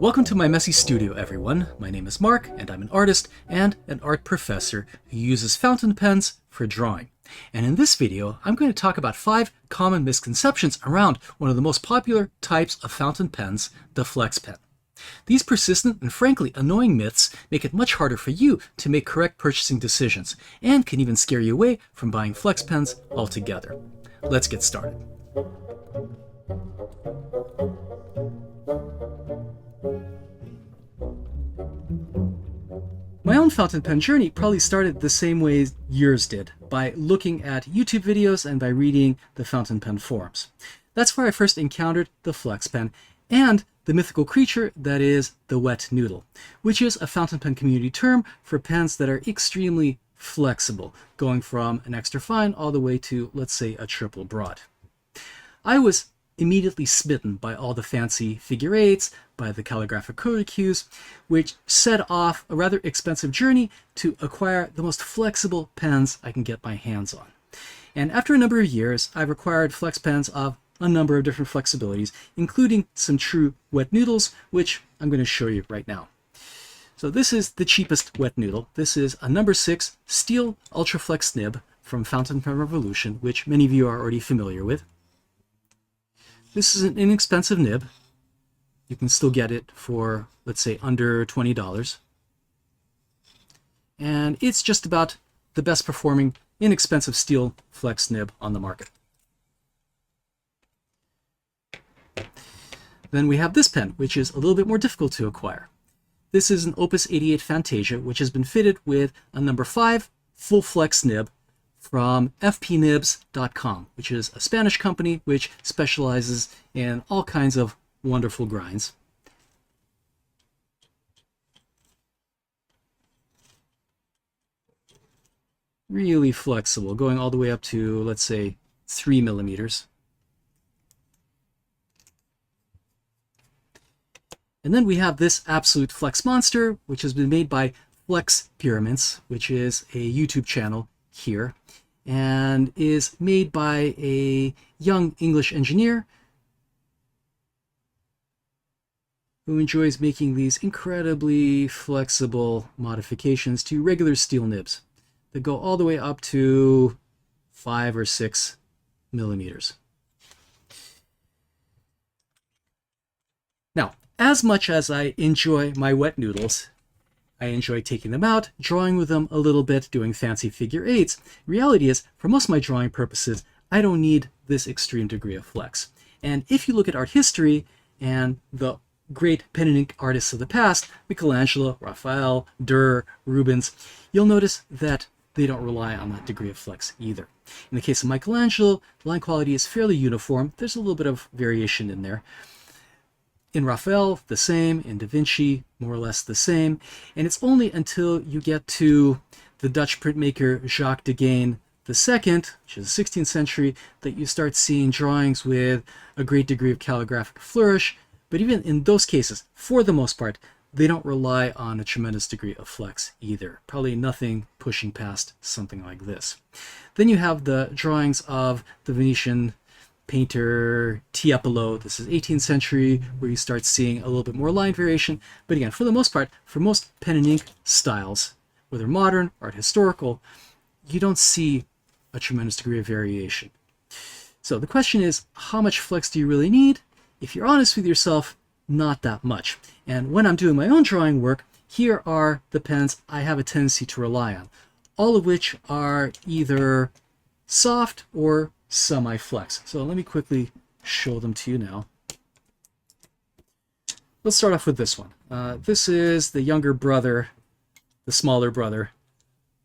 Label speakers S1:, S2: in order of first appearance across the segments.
S1: Welcome to my messy studio, everyone. My name is Mark, and I'm an artist and an art professor who uses fountain pens for drawing. And in this video, I'm going to talk about 5 common misconceptions around one of the most popular types of fountain pens, the flex pen. These persistent and frankly annoying myths make it much harder for you to make correct purchasing decisions and can even scare you away from buying flex pens altogether. Let's get started. My own fountain pen journey probably started the same way yours did, by looking at YouTube videos and by reading the fountain pen forums. That's where I first encountered the flex pen and the mythical creature that is the wet noodle, which is a fountain pen community term for pens that are extremely flexible, going from an extra fine all the way to, let's say, a triple broad. I was immediately smitten by all the fancy figure eights, by the calligraphic code cues, which set off a rather expensive journey to acquire the most flexible pens I can get my hands on. And after a number of years, I've acquired flex pens of a number of different flexibilities, including some true wet noodles, which I'm going to show you right now. So this is the cheapest wet noodle. This is a number 6 steel ultra flex nib from Fountain Pen Revolution, which many of you are already familiar with. This is an inexpensive nib. You can still get it for, let's say, under $20. And it's just about the best performing inexpensive steel flex nib on the market. Then we have this pen, which is a little bit more difficult to acquire. This is an Opus 88 Fantasia, which has been fitted with a number 5 full flex nib from fpnibs.com, which is a Spanish company which specializes in all kinds of wonderful grinds. Really flexible, going all the way up to, let's say, 3 millimeters. And then we have this absolute flex monster, which has been made by Flex Pyramids, which is a YouTube channel here, and is made by a young English engineer who enjoys making these incredibly flexible modifications to regular steel nibs that go all the way up to 5 or 6 millimeters. Now, as much as I enjoy my wet noodles, I enjoy taking them out, drawing with them a little bit, doing fancy figure eights. Reality is, for most of my drawing purposes, I don't need this extreme degree of flex. And if you look at art history and the great pen and ink artists of the past, Michelangelo, Raphael, Durer, Rubens, you'll notice that they don't rely on that degree of flex either. In the case of Michelangelo, line quality is fairly uniform. There's a little bit of variation in there. In Raphael, the same. In Da Vinci, more or less the same. And it's only until you get to the Dutch printmaker Jacques Degain II, which is the 16th century, that you start seeing drawings with a great degree of calligraphic flourish. But even in those cases, for the most part, they don't rely on a tremendous degree of flex either. Probably nothing pushing past something like this. Then you have the drawings of the Venetian painter Tiepolo. This is 18th century, where you start seeing a little bit more line variation. But again, for the most part, for most pen and ink styles, whether modern or historical, you don't see a tremendous degree of variation. So the question is, how much flex do you really need? If you're honest with yourself, not that much. And when I'm doing my own drawing work, here are the pens I have a tendency to rely on, all of which are either soft or semi-flex. So let me quickly show them to you now. Let's start off with this one. This is the younger brother, the smaller brother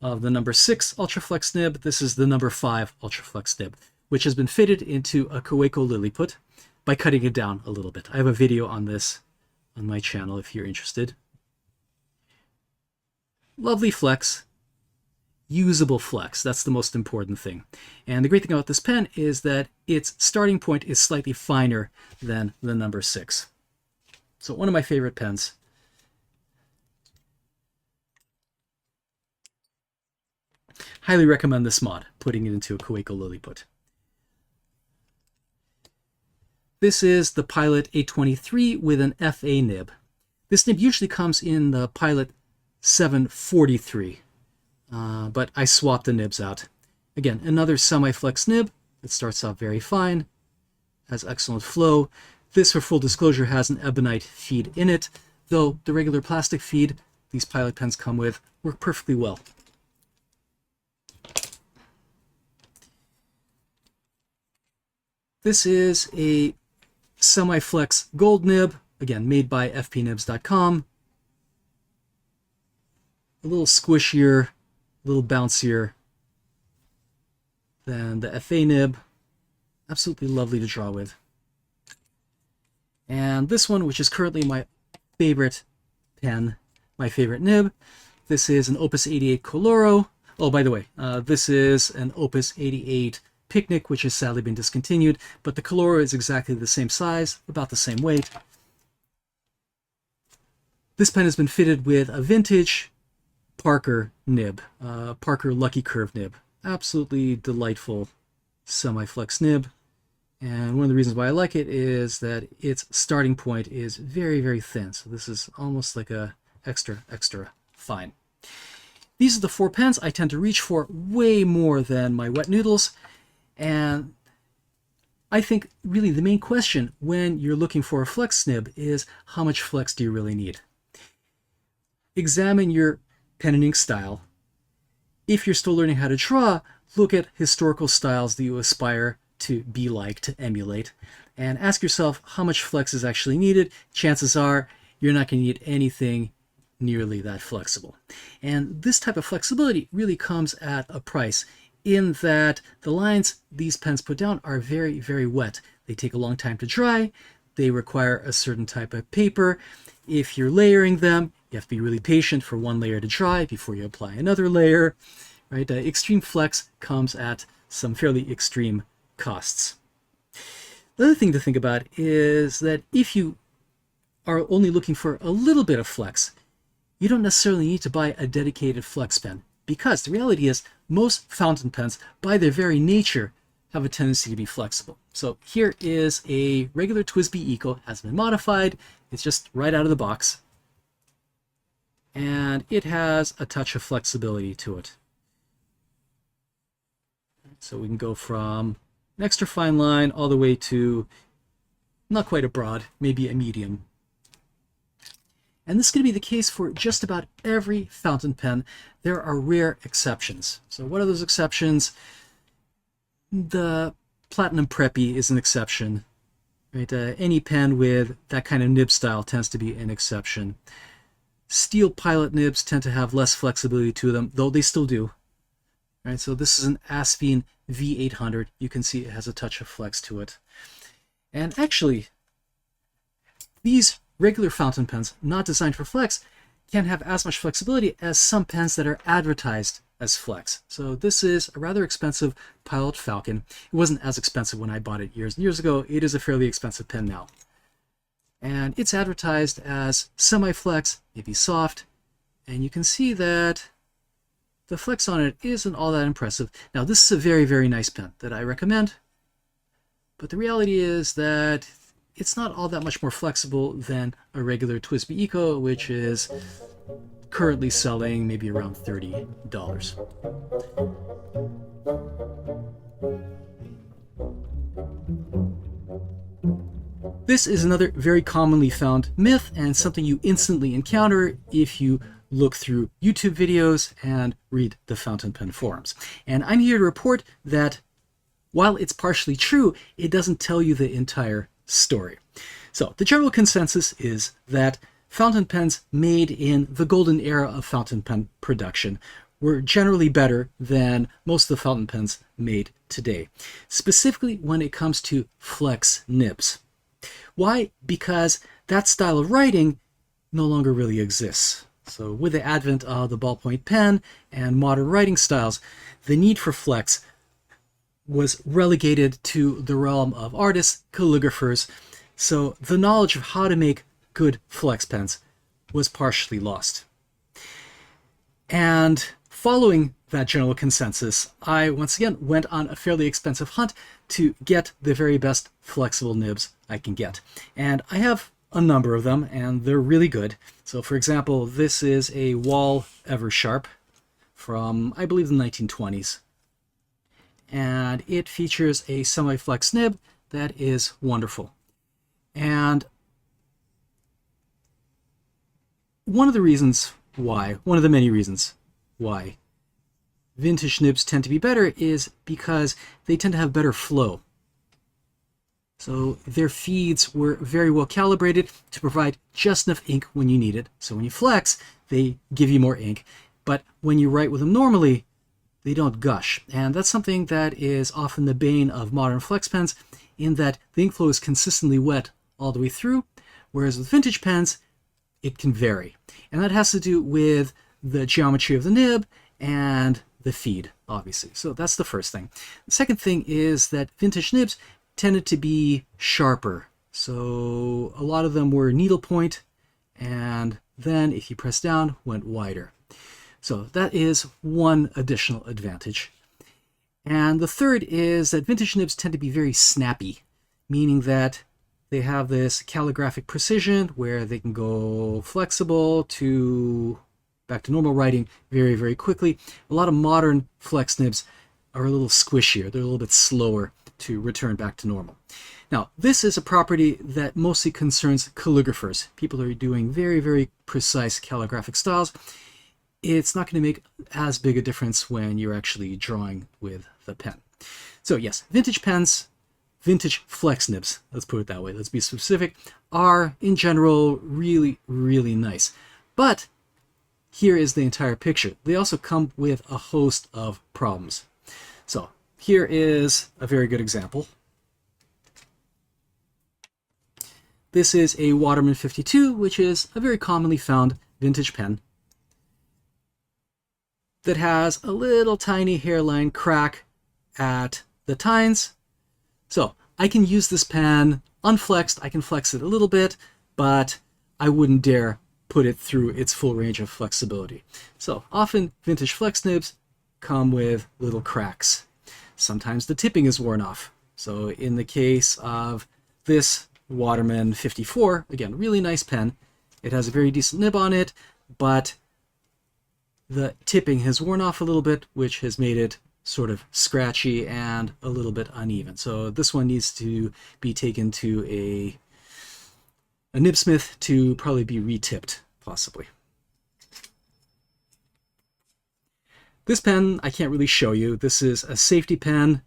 S1: of the number 6 Ultraflex nib. This is the number 5 Ultraflex nib, which has been fitted into a Kaweco Lilliput by cutting it down a little bit. I have a video on this on my channel if you're interested. Lovely flex, usable flex. That's the most important thing. And the great thing about this pen is that its starting point is slightly finer than the number 6. So one of my favorite pens. Highly recommend this mod, putting it into a Kaweco Lilliput. This is the Pilot 823 with an FA nib. This nib usually comes in the Pilot 743, but I swapped the nibs out. Again, another semi-flex nib. It starts off very fine, has excellent flow. This, for full disclosure, has an ebonite feed in it, though the regular plastic feed these Pilot pens come with work perfectly well. This is a semi-flex gold nib, again, made by fpnibs.com. A little squishier, a little bouncier than the FA nib. Absolutely lovely to draw with. And this one, which is currently my favorite pen, my favorite nib, this is an Opus 88 Coloro. Oh, by the way, this is an Opus 88 Picnic, which has sadly been discontinued, but the Coloro is exactly the same size, about the same weight. This pen has been fitted with a vintage Parker nib, Parker Lucky Curve nib. Absolutely delightful semi-flex nib. And one of the reasons why I like it is that its starting point is very, very thin. So this is almost like a extra fine. These are the 4 pens I tend to reach for way more than my wet noodles. And I think really the main question when you're looking for a flex nib is how much flex do you really need? Examine your pen and ink style. If you're still learning how to draw, look at historical styles that you aspire to be like, to emulate, and ask yourself how much flex is actually needed. Chances are you're not going to need anything nearly that flexible. And this type of flexibility really comes at a price, in that the lines these pens put down are very, very wet. They take a long time to dry. They require a certain type of paper. If you're layering them, you have to be really patient for one layer to dry before you apply another layer. Right? Extreme flex comes at some fairly extreme costs. The other thing to think about is that if you are only looking for a little bit of flex, you don't necessarily need to buy a dedicated flex pen, because the reality is most fountain pens, by their very nature, have a tendency to be flexible. So here is a regular TWSBI Eco, hasn't been modified, it's just right out of the box, and it has a touch of flexibility to it. So we can go from an extra fine line all the way to not quite a broad, maybe a medium. And this is going to be the case for just about every fountain pen. There are rare exceptions. So what are those exceptions? The Platinum Preppy is an exception. Right? Any pen with that kind of nib style tends to be an exception. Steel Pilot nibs tend to have less flexibility to them, though they still do. Right? So this is an Aspine V800. You can see it has a touch of flex to it. And actually, these regular fountain pens, not designed for flex, can have as much flexibility as some pens that are advertised as flex. So this is a rather expensive Pilot Falcon. It wasn't as expensive when I bought it years and years ago. It is a fairly expensive pen now. And it's advertised as semi-flex, maybe soft, and you can see that the flex on it isn't all that impressive. Now this is a very, very nice pen that I recommend, but the reality is that it's not all that much more flexible than a regular TWSBI Eco, which is currently selling maybe around $30. This is another very commonly found myth, and something you instantly encounter if you look through YouTube videos and read the fountain pen forums. And I'm here to report that while it's partially true, it doesn't tell you the entire story. So the general consensus is that fountain pens made in the golden era of fountain pen production were generally better than most of the fountain pens made today, specifically when it comes to flex nibs. Why? Because that style of writing no longer really exists. So with the advent of the ballpoint pen and modern writing styles, the need for flex was relegated to the realm of artists, calligraphers, so the knowledge of how to make good flex pens was partially lost. And following that general consensus, I once again went on a fairly expensive hunt to get the very best flexible nibs I can get. And I have a number of them, and they're really good. So for example, this is a Wall Eversharp from, I believe, the 1920s. And it features a semi-flex nib that is wonderful. And one of the many reasons why vintage nibs tend to be better is because they tend to have better flow. So their feeds were very well calibrated to provide just enough ink when you need it. So when you flex, they give you more ink. But when you write with them normally, they don't gush. And that's something that is often the bane of modern flex pens, in that the ink flow is consistently wet all the way through, whereas with vintage pens, it can vary. And that has to do with the geometry of the nib and the feed, obviously. So that's the first thing. The second thing is that vintage nibs tended to be sharper. So a lot of them were needlepoint, and then if you press down, went wider. So that is one additional advantage. And the third is that vintage nibs tend to be very snappy, meaning that they have this calligraphic precision where they can go flexible to back to normal writing very, very quickly. A lot of modern flex nibs are a little squishier. They're a little bit slower to return back to normal. Now, this is a property that mostly concerns calligraphers, people who are doing very, very precise calligraphic styles. It's not going to make as big a difference when you're actually drawing with the pen. So yes, vintage pens, vintage flex nibs, let's put it that way, let's be specific, are in general really, really nice. But here is the entire picture. They also come with a host of problems. So here is a very good example. This is a Waterman 52, which is a very commonly found vintage pen that has a little tiny hairline crack at the tines. So I can use this pen unflexed. I can flex it a little bit, but I wouldn't dare put it through its full range of flexibility. So often vintage flex nibs come with little cracks. Sometimes the tipping is worn off. So in the case of this Waterman 54, again, really nice pen. It has a very decent nib on it, but the tipping has worn off a little bit, which has made it sort of scratchy and a little bit uneven. So this one needs to be taken to a nibsmith to probably be retipped, possibly. This pen I can't really show you. This is a safety pen.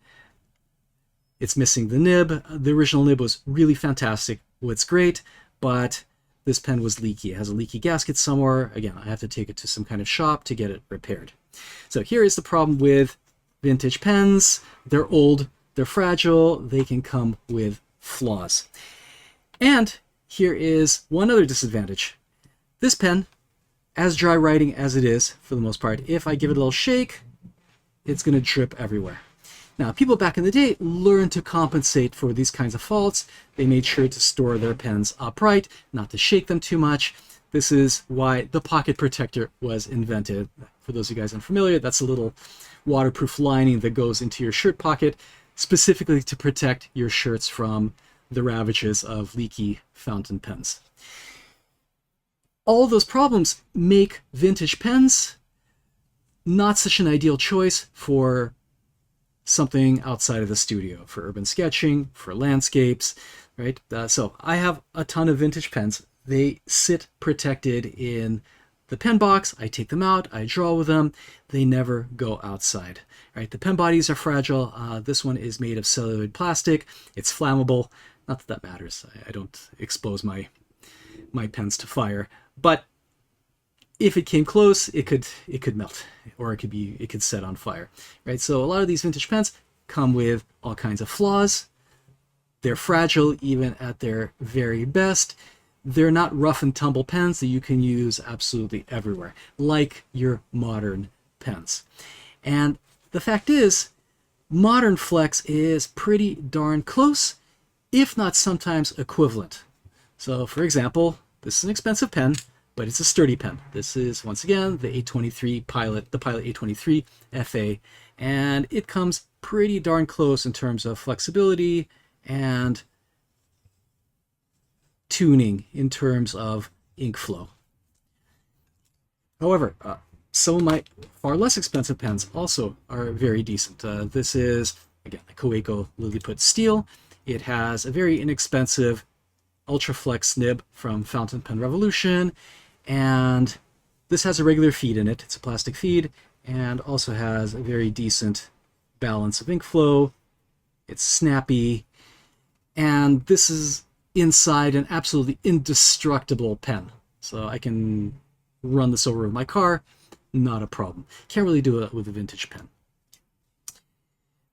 S1: It's missing the nib. The original nib was really fantastic. What's great, but this pen was leaky. It has a leaky gasket somewhere. Again, I have to take it to some kind of shop to get it repaired. So here is the problem with vintage pens. They're old, they're fragile, they can come with flaws. And here is one other disadvantage. This pen, as dry writing as it is, for the most part, if I give it a little shake, it's going to drip everywhere. Now, people back in the day learned to compensate for these kinds of faults. They made sure to store their pens upright, not to shake them too much. This is why the pocket protector was invented. For those of you guys unfamiliar, that's a little waterproof lining that goes into your shirt pocket, specifically to protect your shirts from the ravages of leaky fountain pens. All those problems make vintage pens not such an ideal choice for something outside of the studio, for urban sketching, for landscapes, right? So I have a ton of vintage pens. They sit protected in the pen box. I take them out, I draw with them. They never go outside, right? The pen bodies are fragile. This one is made of celluloid plastic. It's flammable. Not that that matters. I don't expose my pens to fire, but if it came close, it could melt, or it could set on fire, right? So a lot of these vintage pens come with all kinds of flaws. They're fragile even at their very best. they're not rough and tumble pens that you can use absolutely everywhere, like your modern pens. And the fact is, modern flex is pretty darn close, if not sometimes equivalent. So for example, this is an expensive pen, but it's a sturdy pen. This is, once again, the 823 Pilot, the Pilot 823 FA, and it comes pretty darn close in terms of flexibility and tuning in terms of ink flow. However, some of my far less expensive pens also are very decent. This is, again, a Coeco Lilliput Steel. It has a very inexpensive Ultraflex nib from Fountain Pen Revolution, and this has a regular feed in it. It's a plastic feed, and also has a very decent balance of ink flow. It's snappy, and this is inside an absolutely indestructible pen. So I can run this over with my car, not a problem. Can't really do it with a vintage pen.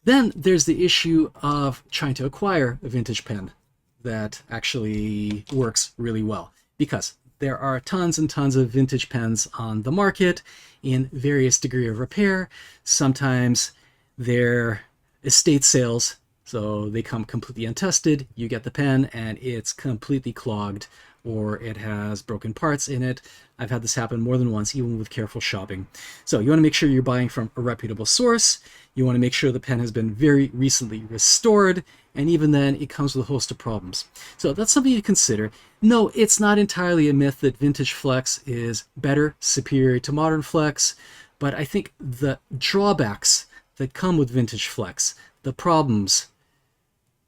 S1: Then there's the issue of trying to acquire a vintage pen that actually works really well, because there are tons and tons of vintage pens on the market in various degree of repair. Sometimes they're estate sales, so they come completely untested. You get the pen and it's completely clogged, or it has broken parts in it. I've had this happen more than once, even with careful shopping. So you want to make sure you're buying from a reputable source. You want to make sure the pen has been very recently restored, and even then it comes with a host of problems. So that's something to consider. No, it's not entirely a myth that vintage flex is better, superior to modern flex, but I think the drawbacks that come with vintage flex, the problems,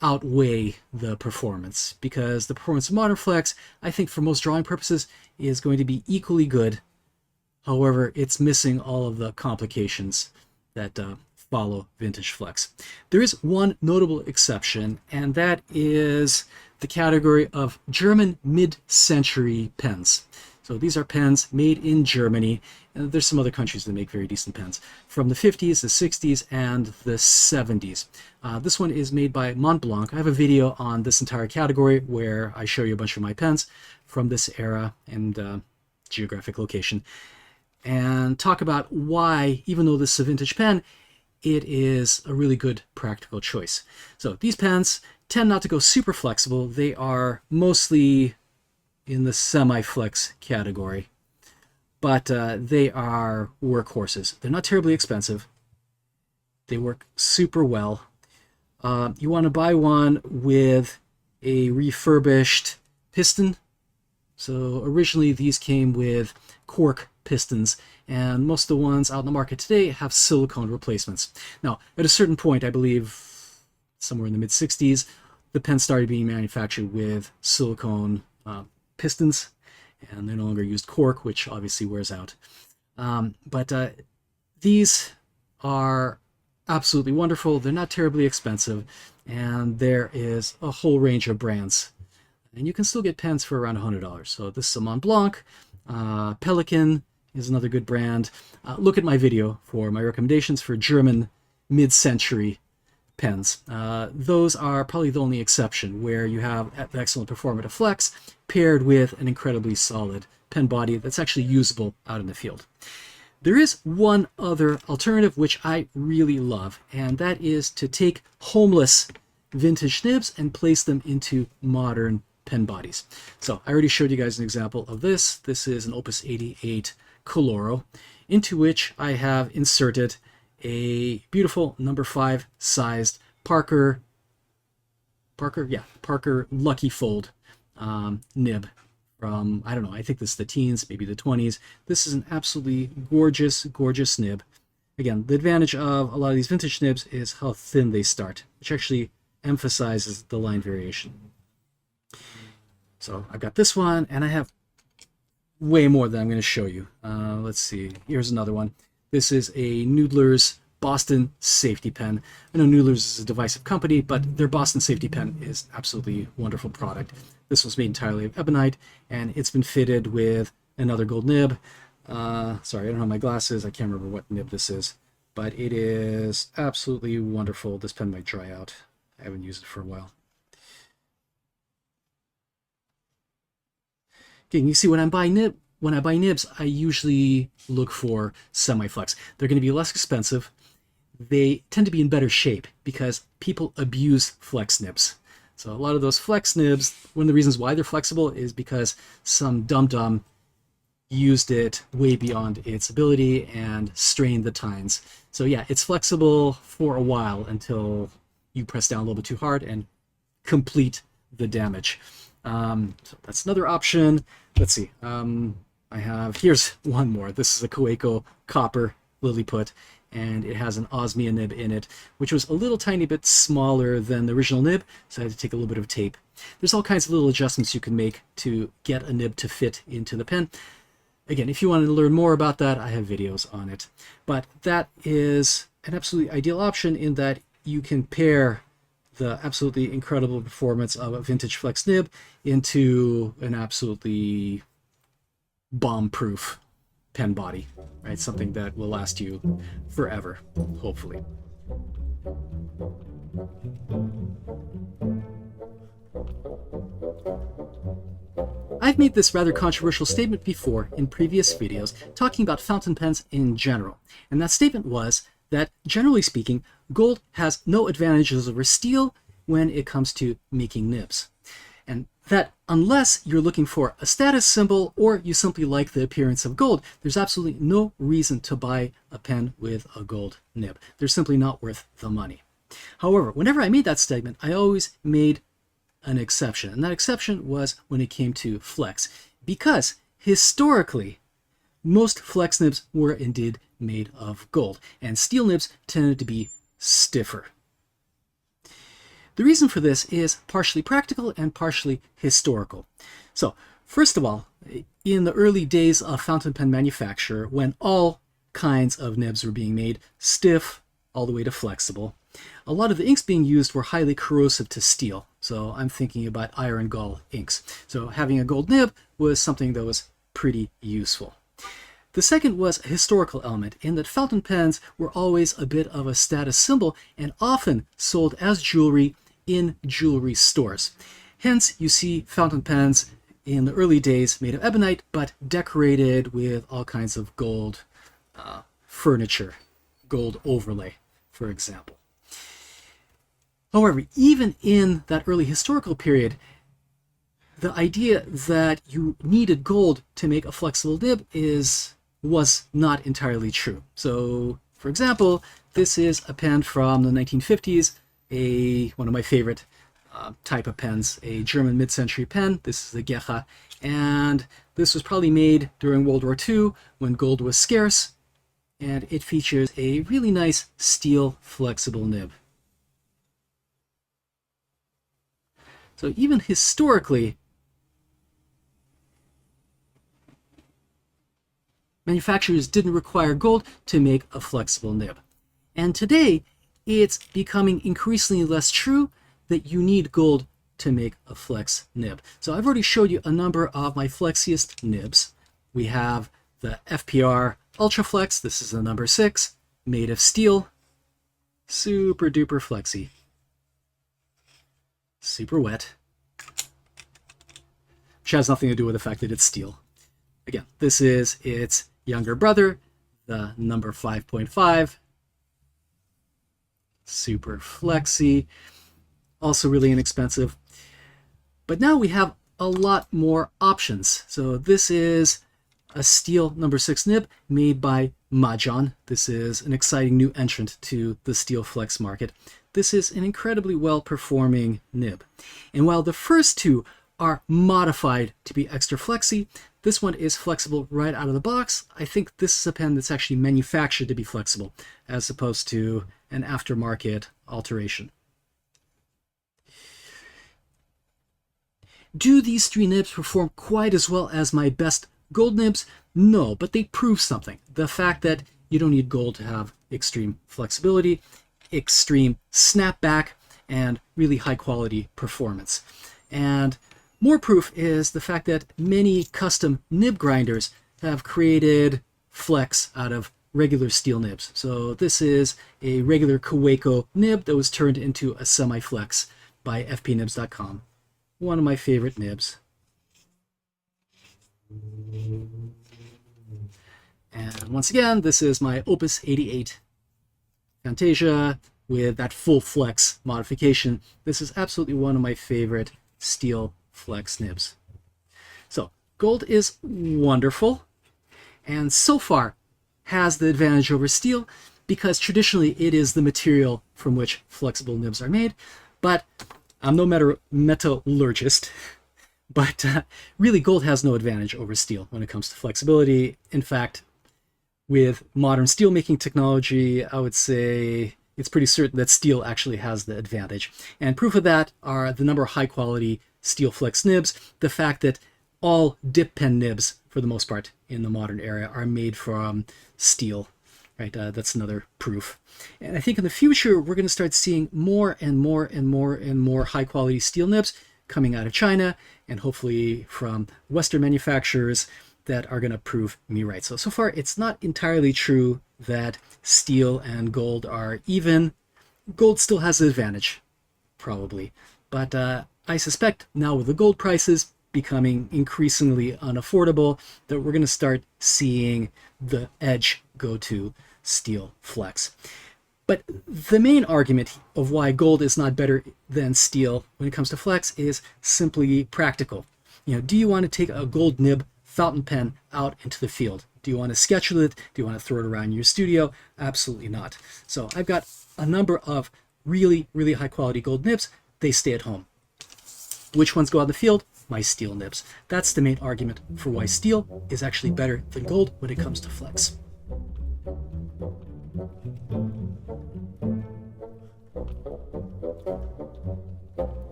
S1: outweigh the performance, because the performance of modern flex, I think for most drawing purposes, is going to be equally good. However, it's missing all of the complications that follow vintage flex. There is one notable exception, and that is the category of German mid-century pens. So these are pens made in Germany, and there's some other countries that make very decent pens, from the 50s, the 60s, and the 70s. This one is made by Montblanc. I have a video on this entire category where I show you a bunch of my pens from this era and geographic location, and talk about why, even though this is a vintage pen, it is a really good practical choice. So these pens tend not to go super flexible. They are mostly in the semi-flex category, but they are workhorses. They're not terribly expensive. They work super well. You want to buy one with a refurbished piston. So originally these came with cork pistons, and most of the ones out in the market today have silicone replacements. Now, at a certain point, I believe somewhere in the mid-60s, the pen started being manufactured with silicone pistons, and they no longer used cork, which obviously wears out. But these are absolutely wonderful. They're not terribly expensive, and there is a whole range of brands. And you can still get pens for around $100. So this is a Montblanc. Pelikan is another good brand. Look at my video for my recommendations for German mid-century pens. Those are probably the only exception, where you have excellent performative flex paired with an incredibly solid pen body that's actually usable out in the field. There is one other alternative which I really love, and that is to take homeless vintage nibs and place them into modern pen bodies. So I already showed you guys an example of this. This is an Opus 88 Coloro, into which I have inserted a beautiful number 5 sized Parker Lucky Fold nib from, I don't know, I think this is the teens, maybe the 20s. This is an absolutely gorgeous, gorgeous nib. Again, the advantage of a lot of these vintage nibs is how thin they start, which actually emphasizes the line variation. So I've got this one, and I have way more that I'm going to show you. Let's see. Here's another one. This is a Noodler's Boston safety pen. I know Noodler's is a divisive company, but their Boston safety pen is absolutely wonderful product. This was made entirely of ebonite, and it's been fitted with another gold nib. Sorry, I don't have my glasses. I can't remember what nib this is, but it is absolutely wonderful. This pen might dry out. I haven't used it for a while. Okay, you see when I buy nibs, I usually look for semi-flex. They're going to be less expensive. They tend to be in better shape because people abuse flex nibs. So a lot of those flex nibs, one of the reasons why they're flexible is because some dum-dum used it way beyond its ability and strained the tines. So yeah, it's flexible for a while until you press down a little bit too hard and complete the damage. So that's another option. Let's see. Here's one more. This is a Coeco copper Lilliput, and it has an osmia nib in it, which was a little tiny bit smaller than the original nib, so I had to take a little bit of tape. There's all kinds of little adjustments you can make to get a nib to fit into the pen. Again, if you want to learn more about that, I have videos on it. But that is an absolutely ideal option in that you can pair the absolutely incredible performance of a vintage flex nib into an absolutely bomb-proof pen body, right? Something that will last you forever, hopefully. I've made this rather controversial statement before in previous videos talking about fountain pens in general, and that statement was that, generally speaking, gold has no advantages over steel when it comes to making nibs. And that unless you're looking for a status symbol or you simply like the appearance of gold, there's absolutely no reason to buy a pen with a gold nib. They're simply not worth the money. However, whenever I made that statement, I always made an exception, and that exception was when it came to flex, because historically, most flex nibs were indeed made of gold, and steel nibs tended to be stiffer. The reason for this is partially practical and partially historical. So, first of all, in the early days of fountain pen manufacture, when all kinds of nibs were being made, stiff all the way to flexible, a lot of the inks being used were highly corrosive to steel. So I'm thinking about iron gall inks. So having a gold nib was something that was pretty useful. The second was a historical element in that fountain pens were always a bit of a status symbol and often sold as jewelry in jewelry stores. Hence, you see fountain pens in the early days made of ebonite, but decorated with all kinds of gold furniture, gold overlay, for example. However, even in that early historical period, the idea that you needed gold to make a flexible nib was not entirely true. So, for example, this is a pen from the 1950s, one of my favorite type of pens, a German mid-century pen. This is the Gecha, and this was probably made during World War II when gold was scarce, and it features a really nice steel flexible nib. So even historically, manufacturers didn't require gold to make a flexible nib. And today, it's becoming increasingly less true that you need gold to make a flex nib. So I've already showed you a number of my flexiest nibs. We have the FPR Ultra Flex. This is the number 6, made of steel. Super duper flexy. Super wet. Which has nothing to do with the fact that it's steel. Again, this is its younger brother, the number 5.5. Super flexy. Also really inexpensive. But now we have a lot more options. So this is a steel number 6 nib made by Mahjong. This is an exciting new entrant to the steel flex market. This is an incredibly well-performing nib. And while the first two are modified to be extra flexy, this one is flexible right out of the box. I think this is a pen that's actually manufactured to be flexible, as opposed to an aftermarket alteration. Do these 3 nibs perform quite as well as my best gold nibs? No, but they prove something. The fact that you don't need gold to have extreme flexibility, extreme snapback, and really high quality performance. And more proof is the fact that many custom nib grinders have created flex out of regular steel nibs. So this is a regular Coeco nib that was turned into a semi-flex by fpnibs.com. One of my favorite nibs. And once again, this is my Opus 88 Fantasia with that full flex modification. This is absolutely one of my favorite steel flex nibs. So gold is wonderful, and so far has the advantage over steel because traditionally it is the material from which flexible nibs are made. But I'm no metallurgist, but really gold has no advantage over steel when it comes to flexibility. In fact, with modern steelmaking technology, I would say it's pretty certain that steel actually has the advantage. And proof of that are the number of high-quality steel flex nibs, the fact that all dip pen nibs, for the most part, in the modern era are made from steel. Right, that's another proof. And I think in the future, we're going to start seeing more and more and more and more high-quality steel nibs coming out of China, and hopefully from Western manufacturers that are going to prove me right. So far, it's not entirely true that steel and gold are even. Gold still has an advantage, probably. But I suspect now with the gold prices becoming increasingly unaffordable, that we're going to start seeing the edge go to steel flex. But the main argument of why gold is not better than steel when it comes to flex is simply practical. Do you want to take a gold nib fountain pen out into the field? Do you want to sketch with it? Do you want to throw it around your studio? Absolutely not. So I've got a number of really, really high quality gold nibs. They stay at home. Which ones go out in the field? My steel nibs. That's the main argument for why steel is actually better than gold when it comes to flex.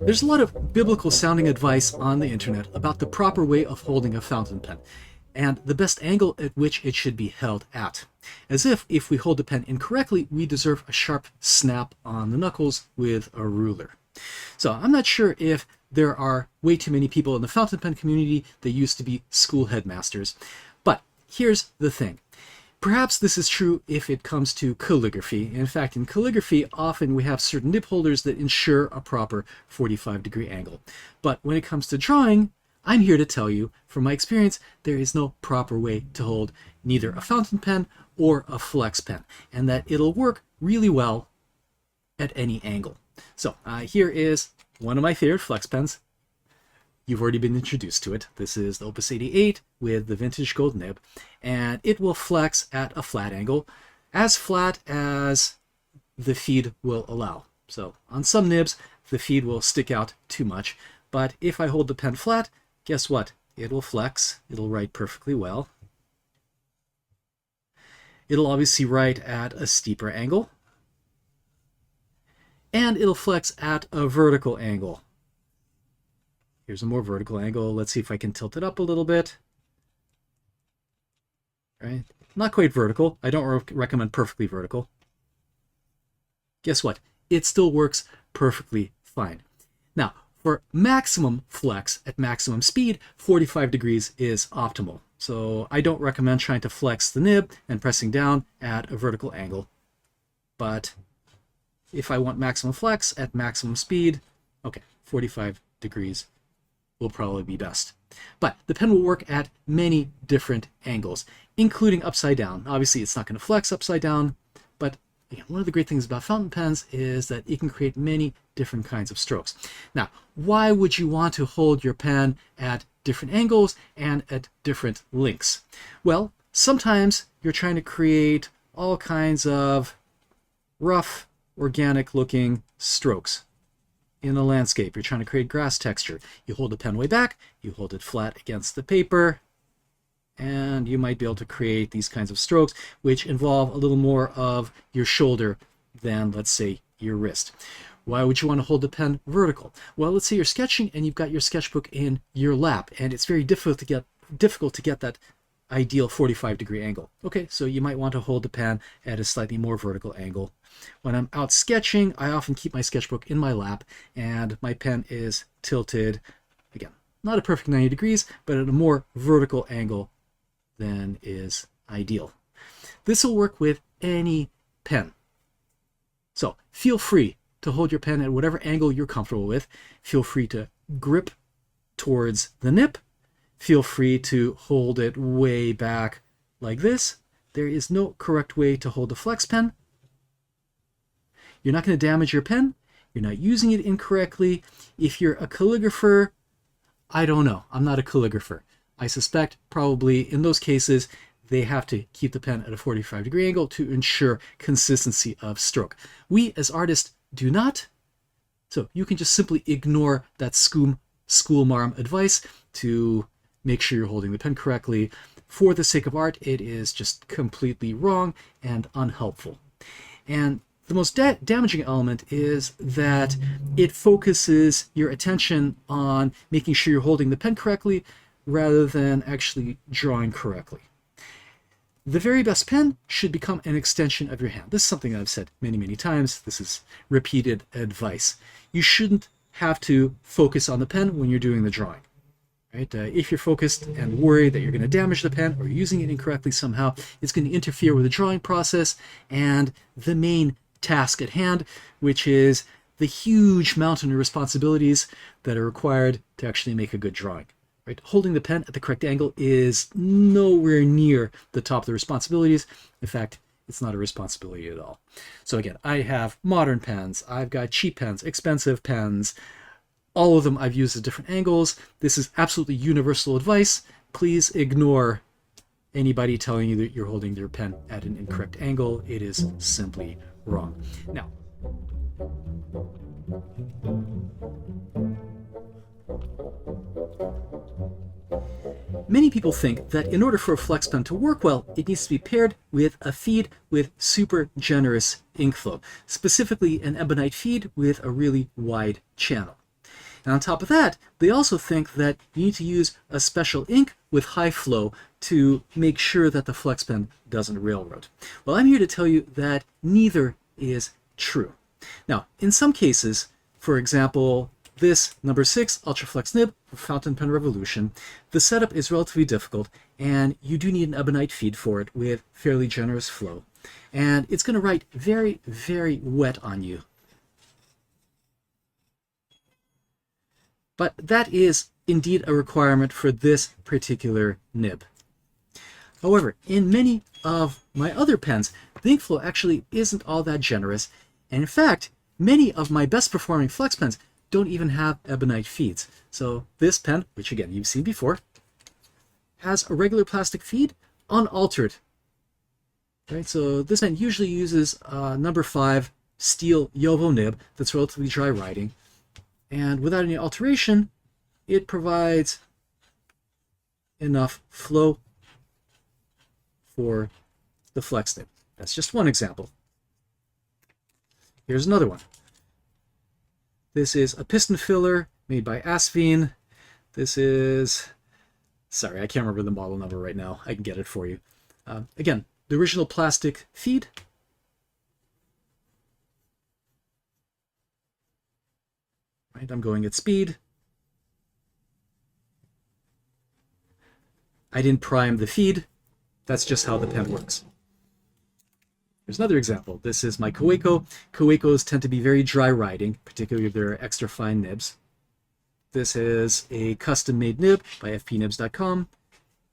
S1: There's a lot of biblical sounding advice on the internet about the proper way of holding a fountain pen and the best angle at which it should be held at. As if we hold the pen incorrectly, we deserve a sharp snap on the knuckles with a ruler. So I'm not sure if there are way too many people in the fountain pen community that used to be school headmasters. But here's the thing. Perhaps this is true if it comes to calligraphy. In fact, in calligraphy, often we have certain nib holders that ensure a proper 45-degree angle. But when it comes to drawing, I'm here to tell you, from my experience, there is no proper way to hold neither a fountain pen or a flex pen, and that it'll work really well at any angle. So here is one of my favorite flex pens. You've already been introduced to it. This is the Opus 88 with the vintage gold nib, and it will flex at a flat angle, as flat as the feed will allow. So on some nibs, the feed will stick out too much, but if I hold the pen flat, guess what? It will flex. It'll write perfectly well. It'll obviously write at a steeper angle, and it'll flex at a vertical angle. Here's a more vertical angle. Let's see if I can tilt it up a little bit. Right? Not quite vertical. I don't recommend perfectly vertical. Guess what? It still works perfectly fine. Now, for maximum flex at maximum speed, 45 degrees is optimal. So I don't recommend trying to flex the nib and pressing down at a vertical angle. But if I want maximum flex at maximum speed, okay, 45 degrees will probably be best. But the pen will work at many different angles, including upside down. Obviously, it's not going to flex upside down, but one of the great things about fountain pens is that it can create many different kinds of strokes. Now, why would you want to hold your pen at different angles and at different lengths? Well, sometimes you're trying to create all kinds of rough, organic-looking strokes. In a landscape, you're trying to create grass texture. You hold the pen way back, you hold it flat against the paper, and you might be able to create these kinds of strokes, which involve a little more of your shoulder than, let's say, your wrist. Why would you want to hold the pen vertical? Well, let's say you're sketching and you've got your sketchbook in your lap, and it's very difficult to get that ideal 45-degree angle. Okay, so you might want to hold the pen at a slightly more vertical angle. When I'm out sketching, I often keep my sketchbook in my lap, and my pen is tilted, again, not a perfect 90 degrees, but at a more vertical angle than is ideal. This will work with any pen. So feel free to hold your pen at whatever angle you're comfortable with. Feel free to grip towards the nib, feel free to hold it way back like this. There is no correct way to hold a flex pen. You're not going to damage your pen. You're not using it incorrectly. If you're a calligrapher, I don't know. I'm not a calligrapher. I suspect probably in those cases, they have to keep the pen at a 45-degree angle to ensure consistency of stroke. We as artists do not. So you can just simply ignore that schoolmarm advice to make sure you're holding the pen correctly. For the sake of art, it is just completely wrong and unhelpful. And the most damaging element is that it focuses your attention on making sure you're holding the pen correctly rather than actually drawing correctly. The very best pen should become an extension of your hand. This is something I've said many, many times. This is repeated advice. You shouldn't have to focus on the pen when you're doing the drawing. Right? If you're focused and worried that you're going to damage the pen or using it incorrectly somehow, it's going to interfere with the drawing process and the main task at hand, which is the huge mountain of responsibilities that are required to actually make a good drawing. Right? Holding the pen at the correct angle is nowhere near the top of the responsibilities. In fact, it's not a responsibility at all. So again, I have modern pens, I've got cheap pens, expensive pens. All of them I've used at different angles. This is absolutely universal advice. Please ignore anybody telling you that you're holding your pen at an incorrect angle. It is simply wrong. Now, many people think that in order for a flex pen to work well, it needs to be paired with a feed with super generous ink flow, specifically an ebonite feed with a really wide channel. And on top of that, they also think that you need to use a special ink with high flow to make sure that the flex pen doesn't railroad. Well, I'm here to tell you that neither is true. Now, in some cases, for example, this number 6 Ultraflex nib for Fountain Pen Revolution, the setup is relatively difficult and you do need an ebonite feed for it with fairly generous flow. And it's going to write very, very wet on you. But that is indeed a requirement for this particular nib. However, in many of my other pens, the ink flow actually isn't all that generous. And in fact, many of my best performing flex pens don't even have ebonite feeds. So this pen, which again you've seen before, has a regular plastic feed unaltered. Right? So this pen usually uses a number 5 steel Yovo nib that's relatively dry writing. And without any alteration, it provides enough flow for the flex nib. That's just one example. Here's another one. This is a piston filler made by Asveen. This is, sorry, I can't remember the model number right now. I can get it for you. Again, the original plastic feed. Right, I'm going at speed. I didn't prime the feed. That's just how the pen works. Here's another example. This is my Kaweco. Kawecos tend to be very dry writing, particularly if they're extra fine nibs. This is a custom-made nib by fpnibs.com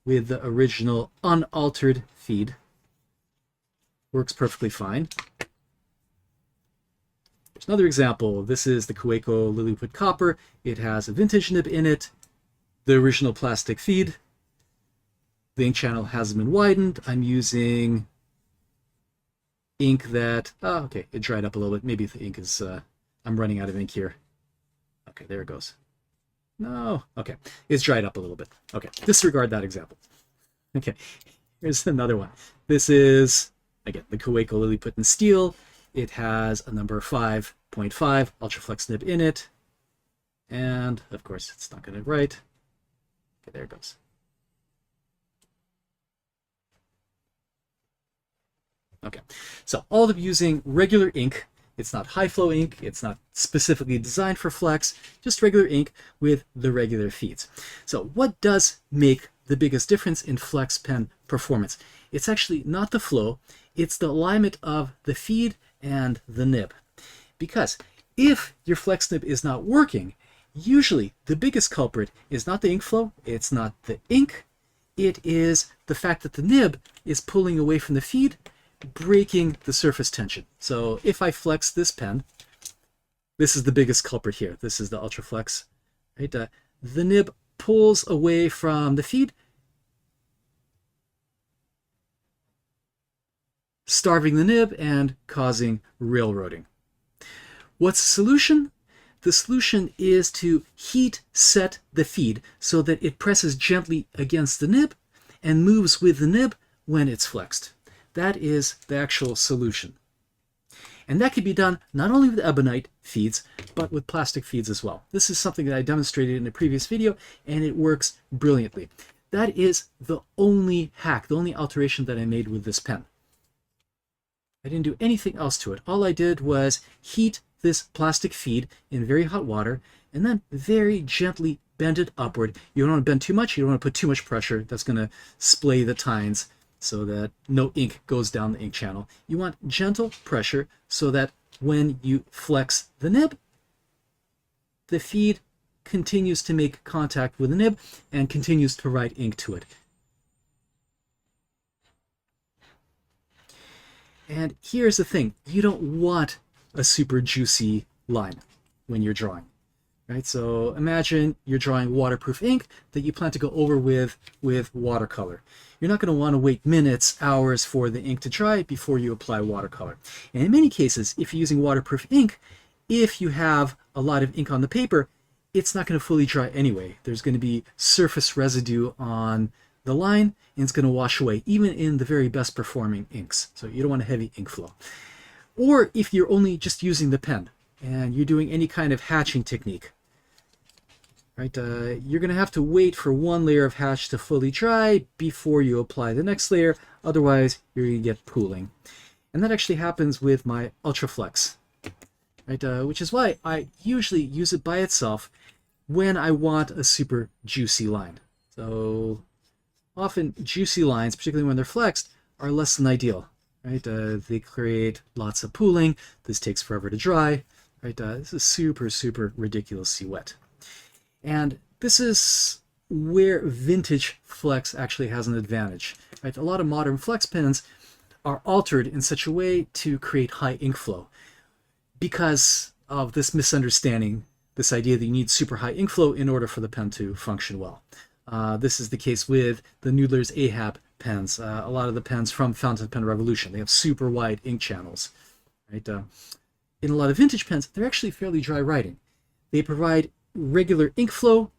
S1: with the original unaltered feed. Works perfectly fine. Here's another example. This is the Kaweco Lilliput Copper. It has a vintage nib in it, the original plastic feed. The ink channel hasn't been widened. I'm using ink that, oh, okay, it dried up a little bit. Maybe the ink is, I'm running out of ink here. Okay, there it goes. No, okay, it's dried up a little bit. Okay, disregard that example. Okay, here's another one. This is, again, the Kaweco Lilliput in steel. It has a number 5.5 Ultraflex nib in it. And, of course, it's not going to write. Okay, there it goes. Okay, so all of them using regular ink. It's not high flow ink. It's not specifically designed for flex, just regular ink with the regular feeds. So what does make the biggest difference in flex pen performance? It's actually not the flow. It's the alignment of the feed and the nib. Because if your flex nib is not working, Usually, the biggest culprit is not the ink flow, it's not the ink, it is the fact that the nib is pulling away from the feed, breaking the surface tension. So if I flex this pen, this is the biggest culprit here. This is the Ultra Flex. Right? The nib pulls away from the feed, starving the nib and causing railroading. What's the solution? The solution is to heat set the feed so that it presses gently against the nib and moves with the nib when it's flexed. That is the actual solution. And that can be done not only with ebonite feeds, but with plastic feeds as well. This is something that I demonstrated in a previous video, and it works brilliantly. That is the only hack, the only alteration that I made with this pen. I didn't do anything else to it. All I did was heat this plastic feed in very hot water and then very gently bend it upward. You don't want to bend too much. You don't want to put too much pressure. That's going to splay the tines so that no ink goes down the ink channel. You want gentle pressure so that when you flex the nib, the feed continues to make contact with the nib and continues to provide ink to it. And here's the thing, you don't want a super juicy line when you're drawing, right? So imagine you're drawing waterproof ink that you plan to go over with watercolor. You're not going to want to wait minutes, hours for the ink to dry before you apply watercolor. And in many cases, if you're using waterproof ink, if you have a lot of ink on the paper, it's not going to fully dry anyway. There's going to be surface residue on the line, and it's going to wash away, even in the very best performing inks. So you don't want a heavy ink flow. Or if you're only just using the pen and you're doing any kind of hatching technique, right? You're going to have to wait for one layer of hatch to fully dry before you apply the next layer. Otherwise, you're going to get pooling. And that actually happens with my Ultra Flex, right? Which is why I usually use it by itself when I want a super juicy line. So often juicy lines, particularly when they're flexed, are less than ideal. Right? They create lots of pooling. This takes forever to dry. Right? This is super, super ridiculously wet. And this is where vintage flex actually has an advantage. Right? A lot of modern flex pens are altered in such a way to create high ink flow because of this misunderstanding, this idea that you need super high ink flow in order for the pen to function well. This is the case with the Noodler's Ahab pens. A lot of the pens from Fountain Pen Revolution, they have super wide ink channels. Right? In a lot of vintage pens, they're actually fairly dry writing. They provide regular ink flow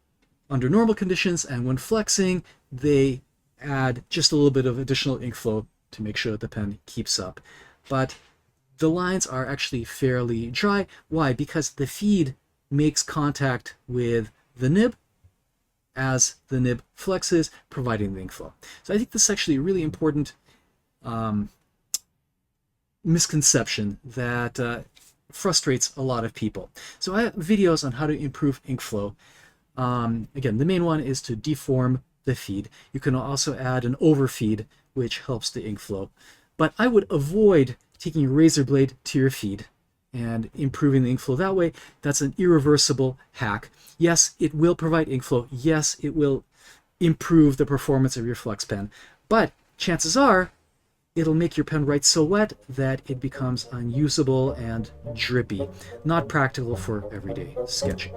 S1: under normal conditions, and when flexing, they add just a little bit of additional ink flow to make sure that the pen keeps up. But the lines are actually fairly dry. Why? Because the feed makes contact with the nib as the nib flexes, providing the ink flow. So I think this is actually a really important misconception that frustrates a lot of people. So I have videos on how to improve ink flow. Again, the main one is to deform the feed. You can also add an overfeed, which helps the ink flow. But I would avoid taking a razor blade to your feed and improving the ink flow that way. That's an irreversible hack. Yes, it will provide ink flow. Yes, it will improve the performance of your flex pen. But chances are, it'll make your pen write so wet that it becomes unusable and drippy. Not practical for everyday sketching.